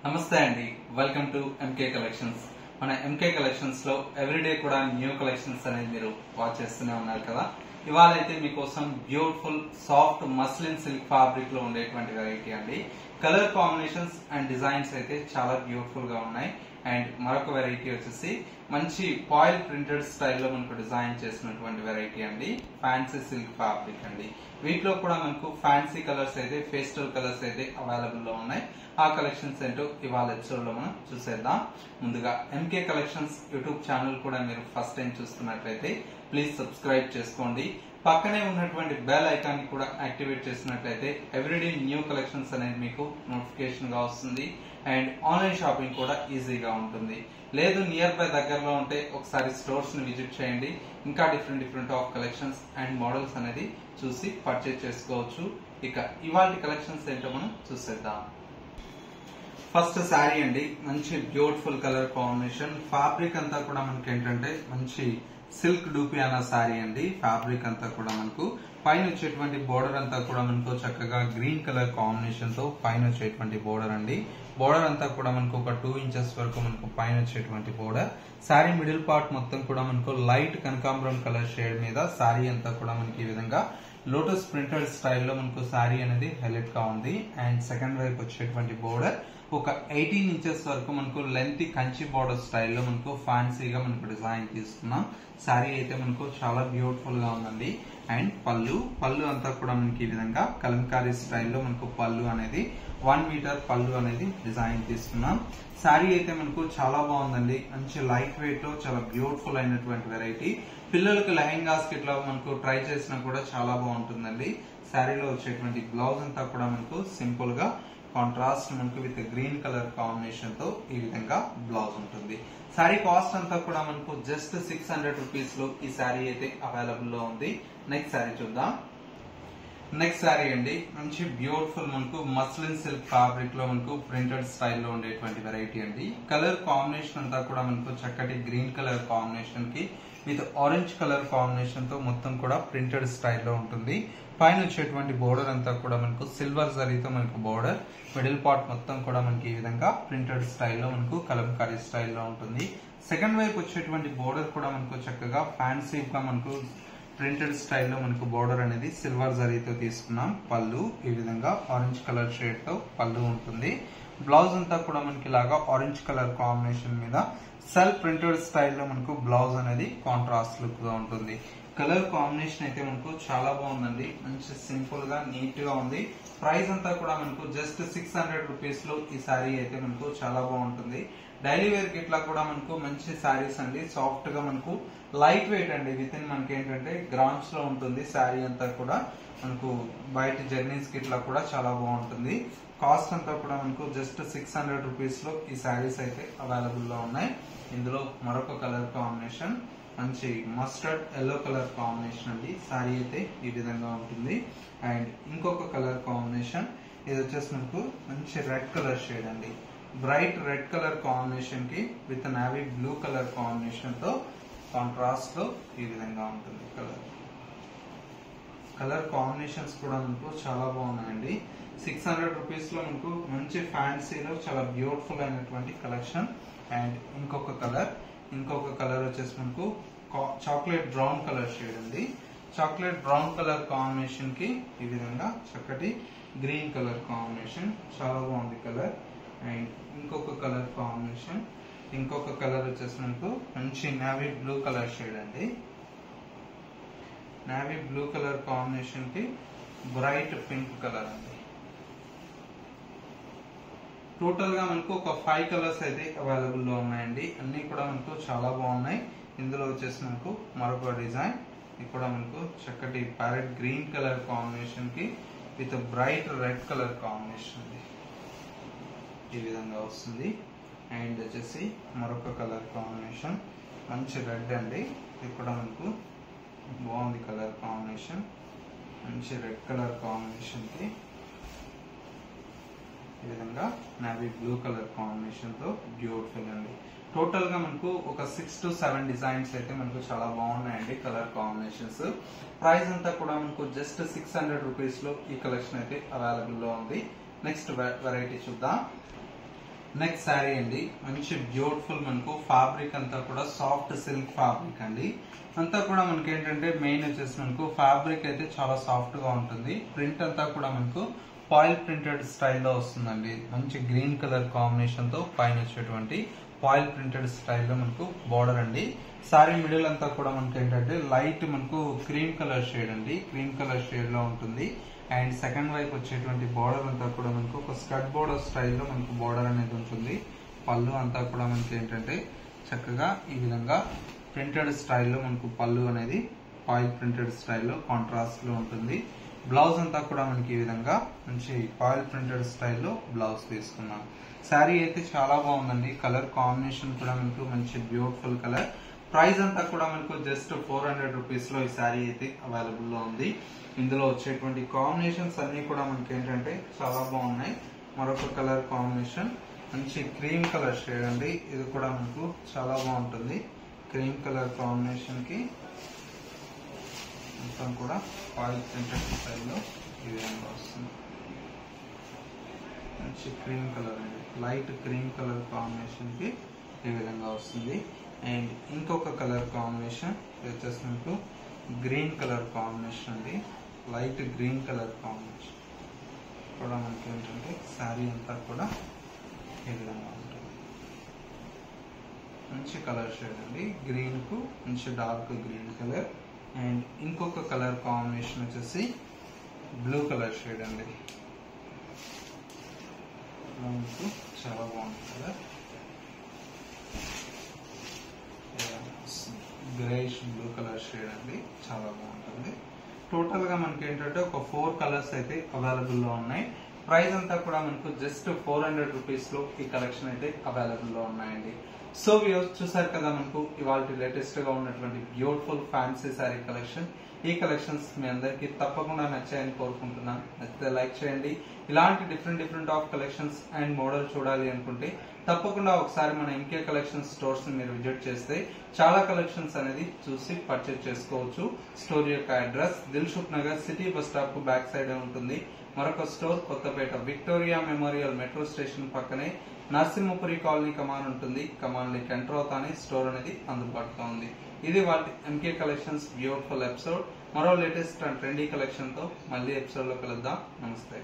నమస్తే అండి, welcome to MK collections. మన ఎంకే కలెక్షన్స్ లో ఎవ్రీడే కూడా న్యూ కలెక్షన్స్ అనేది మీరు వాచ్ చేస్తూనే ఉన్నారు కదా. ఇవాళ అయితే మీకోసం beautiful soft muslin silk fabric లో ఉండేటువంటి వెరైటీ అండి. కలర్ కాంబినేషన్స్ అండ్ డిజైన్స్ అయితే చాలా బ్యూటిఫుల్ గా ఉన్నాయి. అండ్ మరొక వెరైటీ వచ్చేసి మంచి పాయిల్ ప్రింటెడ్ స్టైల్లో మనకు డిజైన్ చేసినటువంటి వెరైటీ అండి, ఫ్యాన్సీ సిల్క్ ఫ్యాబ్రిక్ అండి. వీటిలో కూడా మనకు ఫ్యాన్సీ కలర్స్ అయితే పేస్టల్ కలర్స్ అయితే అవైలబుల్ లో ఉన్నాయి. ఆ కలెక్షన్స్ ఏంటో ఇవాళ ఎపిసోడ్ లో మనం చూసేద్దాం. ముందుగా ఎంకే కలెక్షన్స్ యూట్యూబ్ ఛానల్ కూడా మీరు ఫస్ట్ టైం చూస్తున్నట్లయితే ప్లీజ్ సబ్స్క్రైబ్ చేసుకోండి. పక్కనే ఉన్నటువంటి బెల్ ఐకాన్ ని కూడా యాక్టివేట్ చేసినట్లయితే ఎవ్రీడే న్యూ కలెక్షన్స్ అనేది మీకు నోటిఫికేషన్ గా వస్తుంది. అండ్ ఆన్లైన్ షాపింగ్ కూడా ఈజీగా ఉంటుంది. లేదు నియర్ బై దగ్గరలో ఉంటే ఒకసారి స్టోర్స్ ని విజిట్ చేయండి. ఇంకా different of collections and models అనేది చూసి పర్చేజ్ చేసుకోవచ్చు. ఇక ఇవాళ కలెక్షన్స్ ఏంటో మనం చూసేద్దాం. ఫస్ట్ శారీ అండి, మంచి బ్యూటిఫుల్ కలర్ కాంబినేషన్. ఫ్యాబ్రిక్ అంతా కూడా మనకి ఏంటంటే మంచి సిల్క్ డూపియానా శారీ అండి. ఫ్యాబ్రిక్ అంతా కూడా మనకు పైన వచ్చేటువంటి బోర్డర్ అంతా కూడా మనకు చక్కగా గ్రీన్ కలర్ కాంబినేషన్ తో పైన వచ్చేటువంటి బోర్డర్ అండి. బోర్డర్ అంతా కూడా మనకు ఒక 2 ఇంచెస్ వరకు మనకు పైన వచ్చేటువంటి బోర్డర్. శారీ మిడిల్ పార్ట్ మొత్తం కూడా మనకు లైట్ కనకాంబరం కలర్ షేడ్ మీద శారీ అంతా కూడా మనకి ఈ విధంగా లోటస్ ప్రింటెడ్ స్టైల్లో మనకు శారీ అనేది హైలైట్ గా ఉంది. అండ్ సెకండ్ వైపు వచ్చేటువంటి బోర్డర్ ఒక 18 ఇంచెస్ వరకు మనకు లెంత్ కంచి బోర్డర్ స్టైల్లో మనకు ఫ్యాన్సీగా మనకు డిజైన్ తీసుకున్నాం. శారీ అయితే మనకు చాలా బ్యూటిఫుల్ గా ఉందండి. అండ్ పళ్ళు అంతా కూడా మనకి ఈ విధంగా కలంకారీ స్టైల్లో మనకు పళ్ళు అనేది 1 మీటర్ పళ్ళు అనేది డిజైన్ తీసుకున్నాం. శారీ అయితే మనకు చాలా బాగుందండి. మంచి లైట్ వెయిట్ లో చాలా బ్యూటిఫుల్ అయినటువంటి వెరైటీ. పిల్లలకు లెహెంగాస్ కి ఇట్లా మనకు ట్రై చేసినా కూడా చాలా బాగుంటుందండి. శారీలో వచ్చేటువంటి బ్లౌజ్ అంతా కూడా మనకు సింపుల్ గా కాంట్రాస్ట్ మనకు విత్ గ్రీన్ కలర్ కాంబినేషన్ తో ఈ విధంగా బ్లౌజ్ ఉంటుంది. శారీ కాస్ట్ అంతా కూడా మనకు జస్ట్ 600 రూపీస్ లో ఈ శారీ అయితే అవైలబుల్ లో ఉంది. నెక్స్ట్ శారీ చూద్దాం. నెక్స్ట్ శారీ అండి, మంచి బ్యూటిఫుల్ మనకు మస్లిన్ సిల్క్ ఫ్యాబ్రిక్ లో మనకు ప్రింటెడ్ స్టైల్లో ఉండేటువంటి వెరైటీ అండి. కలర్ కాంబినేషన్ అంతా కూడా మనకు చక్కటి గ్రీన్ కలర్ కాంబినేషన్ కి విత్ ఆరెంజ్ కలర్ కాంబినేషన్ తో మొత్తం కూడా ప్రింటెడ్ స్టైల్లో ఉంటుంది. పైన వచ్చేటువంటి బోర్డర్ అంతా కూడా మనకు సిల్వర్ జరీతో మనకు బోర్డర్, మిడిల్ పార్ట్ మొత్తం కూడా మనకి ఈ విధంగా ప్రింటెడ్ స్టైల్లో మనకు కలంకారీ స్టైల్లో ఉంటుంది. సెకండ్ వైపు వచ్చేటువంటి బోర్డర్ కూడా మనకు చక్కగా ఫ్యాన్సీగా మనకు ప్రింటెడ్ స్టైల్లో మనకు బోర్డర్ అనేది సిల్వర్ జరీతో తీసుకున్నాం. పళ్ళు ఈ విధంగా ఆరెంజ్ కలర్ షేడ్ తో పళ్ళు ఉంటుంది. బ్లౌజ్ అంతా కూడా మనకి ఇలాగా ఆరెంజ్ కలర్ కాంబినేషన్ మీద సెల్ఫ్ ప్రింటెడ్ స్టైల్లో మనకు బ్లౌజ్ అనేది కాంట్రాస్ట్ లుక్ గా ఉంటుంది. కలర్ కాంబినేషన్ అయితే మనకు చాలా బాగుందండి. మంచి సింపుల్ గా నీట్ గా ఉంది. ప్రైస్ అంతా కూడా మనకు జస్ట్ 600 రూపీస్ లో ఈ శారీ అయితే మనకు చాలా బాగుంటుంది. డైలీ వేర్ కి ఇట్లా కూడా మనకు మంచి శారీస్ అండి. సాఫ్ట్ గా మనకు లైట్ వెయిట్ అండి. విత్ ఇన్ మనకి ఏంటంటే గ్రామ్స్ లో ఉంటుంది శారీ అంతా కూడా. మనకు బయట జర్నీస్ కి ఇట్లా కూడా చాలా బాగుంటుంది. కాస్ట్ అంతా కూడా మనకు జస్ట్ 600 రూపీస్ లో ఈ శారీస్ అయితే అవైలబుల్ లో ఉన్నాయి. ఇందులో మరొక కలర్ కాంబినేషన్ మంచి మస్టర్డ్ ఎల్లో కలర్ కాంబినేషన్ అండి. శారీ అయితే ఈ విధంగా ఉంటుంది. అండ్ ఇంకొక కలర్ కాంబినేషన్ ఇది వచ్చేసి మనకు మంచి రెడ్ కలర్ షేడ్ అండి. బ్రైట్ రెడ్ కలర్ కాంబినేషన్ కి with navy blue colour combination తో కాంట్రాస్ట్ లో ఈ విధంగా ఉంటుంది. కలర్ కాంబినేషన్స్ కూడా మనకు చాలా బాగున్నాయండి. 600 రూపీస్ లో మనకు మంచి ఫ్యాన్సీలో చాలా బ్యూటిఫుల్ అయినటువంటి కలెక్షన్. అండ్ ఇంకొక కలర్ వచ్చేసి మనకు చాక్లెట్ బ్రౌన్ కలర్ షేడ్ అండి. చాక్లెట్ బ్రౌన్ కలర్ కాంబినేషన్ కి ఈ విధంగా చక్కటి గ్రీన్ కలర్ కాంబినేషన్ చాలా బాగుంది కలర్. అండ్ ఇంకొక కలర్ కాంబినేషన్, ఇంకొక కలర్ వచ్చేసి మనకు మంచి నావీ బ్లూ కలర్ షేడ్ అండి. నావీ బ్లూ కలర్ కాంబినేషన్ కి బ్రైట్ పింక్ కలర్ అండి. టోటల్ గా మనకు ఒక 5 కలర్స్ అయితే అవైలబుల్ లో ఉన్నాయండి. అన్ని కూడా మనకు చాలా బాగున్నాయి. ఇందులో వచ్చేసి మనకు మరొక డిజైన్ ఇక్కడ మనకు చక్కటి ప్యారెట్ గ్రీన్ కలర్ కాంబినేషన్ కి with bright red colour combination ఈ విధంగా వస్తుంది. అండ్ వచ్చేసి మరొక కలర్ కాంబినేషన్ మంచి రెడ్ అండి. ఇక్కడ మనకు బాగుంది కలర్ కాంబినేషన్. మంచి రెడ్ కలర్ కాంబినేషన్ కి ఈ విధంగా నావీ బ్లూ కలర్ కాంబినేషన్ తో బ్యూటిఫుల్ అండి. టోటల్ గా మనకు ఒక 6 to 7 డిజైన్స్ అయితే మనకు చాలా బాగున్నాయండి కలర్ కాంబినేషన్స్. ప్రైస్ అంతా కూడా మనకు జస్ట్ 600 రూపీస్ లో ఈ కలెక్షన్ అయితే అవైలబుల్ లో ఉంది. నెక్స్ట్ వెరైటీ చూద్దాం. నెక్స్ట్ శారీ అండి, మంచి బ్యూటిఫుల్ మనకు ఫ్యాబ్రిక్ అంతా కూడా సాఫ్ట్ సిల్క్ ఫ్యాబ్రిక్ అండి. అంతా కూడా మనకి ఏంటంటే మెయిన్ వచ్చేసి మనకు ఫ్యాబ్రిక్ అయితే చాలా సాఫ్ట్ గా ఉంటుంది. ప్రింట్ అంతా కూడా మనకు ఫాయిల్ ప్రింటెడ్ స్టైల్లో వస్తుందండి. మంచి గ్రీన్ కలర్ కాంబినేషన్ తో పైన వచ్చేటువంటి ఫాయిల్ ప్రింటెడ్ స్టైల్లో మనకు బార్డర్ అండి. సారీ మిడిల్ అంతా కూడా మనకి ఏంటంటే లైట్ మనకు క్రీమ్ కలర్ షేడ్ అండి, క్రీమ్ కలర్ షేడ్ లో ఉంటుంది. అండ్ సెకండ్ వైపు వచ్చేటువంటి బార్డర్ అంతా కూడా మనకు ఒక స్కర్ట్ బార్డర్ స్టైల్లో మనకు బార్డర్ అనేది ఉంటుంది. పళ్ళు అంతా కూడా మనకి ఏంటంటే చక్కగా ఈ విధంగా ప్రింటెడ్ స్టైల్లో మనకు పళ్ళు అనేది ఫాయిల్ ప్రింటెడ్ స్టైల్లో కాంట్రాస్ట్ లో ఉంటుంది. బ్లౌజ్ అంతా కూడా మనకి ఈ విధంగా మంచి ఫాయిల్ ప్రింటెడ్ స్టైల్లో బ్లౌజ్ తీసుకున్నాం. శారీ అయితే చాలా బాగుందండి. కలర్ కాంబినేషన్ కూడా మనకు మంచి బ్యూటిఫుల్ కలర్. ప్రైస్ అంతా కూడా మనకు జస్ట్ 400 రూపీస్ లో ఈ శారీ అయితే అవైలబుల్ లో ఉంది. ఇందులో వచ్చేటువంటి కాంబినేషన్స్ అన్ని కూడా మనకి ఏంటంటే చాలా బాగున్నాయి. మరొక కలర్ కాంబినేషన్ మంచి క్రీమ్ కలర్ షేడ్ అండి, ఇది కూడా మనకు చాలా బాగుంటుంది. క్రీమ్ కలర్ కాంబినేషన్ కి మొత్తం కూడా ఫాయిల్ ప్రింటెడ్ స్టైల్లో ఈ విధంగా వస్తుంది. మంచి క్రీమ్ కలర్ అండి, లైట్ క్రీమ్ కలర్ కాంబినేషన్ కి ఈ విధంగా వస్తుంది. అండ్ ఇంకొక కలర్ కాంబినేషన్ వచ్చేసి మనకు గ్రీన్ కలర్ కాంబినేషన్ అండి, లైట్ గ్రీన్ కలర్ కాంబినేషన్ కూడా మనకి ఏంటంటే శారీ అంతా కూడా ఈ విధంగా ఉంటుంది. మంచి కలర్ షేడ్ అండి, గ్రీన్ కు మంచి డార్క్ గ్రీన్ కలర్. అండ్ ఇంకొక కలర్ కాంబినేషన్ వచ్చేసి బ్లూ కలర్ షేడ్ అండి, చాలా బాగుంది colour. Greyish blue colour shade అండి, చాలా బాగుంటుంది. టోటల్ గా మనకి ఏంటంటే ఒక 4 కలర్స్ అయితే అవైలబుల్ లో ఉన్నాయి. ప్రైస్ అంతా కూడా మనకు జస్ట్ 400 రూపీస్ లో ఈ కలెక్షన్ అయితే అవైలబుల్ లో ఉన్నాయండి. సో వ్యూవర్స్ చూసారు కదా మనకు ఇవాళ లేటెస్ట్ గా ఉన్నటువంటి బ్యూటిఫుల్ ఫ్యాన్సీ శారీ కలెక్షన్. ఈ కలెక్షన్స్ మీ అందరికి తప్పకుండా నచ్చాయని కోరుకుంటున్నాను. నచ్చితే లైక్ చేయండి. ఇలాంటి different of collections and model చూడాలి అనుకుంటే తప్పకుండా ఒకసారి మన ఎంకే కలెక్షన్ స్టోర్స్ ని మీరు విజిట్ చేస్తే చాలా కలెక్షన్స్ అనేది చూసి పర్చేజ్ చేసుకోవచ్చు. స్టోర్ యొక్క address Dilsukhnagar city bus stop కు బ్యాక్ సైడ్ ఉంటుంది. మరొక store Kothapet Victoria Memorial metro station పక్కనే నరసింహపురి కాలనీ కమాన్ ఉంటుంది. కమాన్ లోకి ఎంటర్ అవుతానే స్టోర్ అనేది అందుబాటులో ఉంది. ఇది వాటి ఎంకే కలెక్షన్స్ బ్యూటిఫుల్ ఎపిసోడ్. మరో లేటెస్ట్ అండ్ ట్రెండీ కలెక్షన్ తో మళ్ళీ ఎపిసోడ్ లో కలుద్దాం. నమస్తే.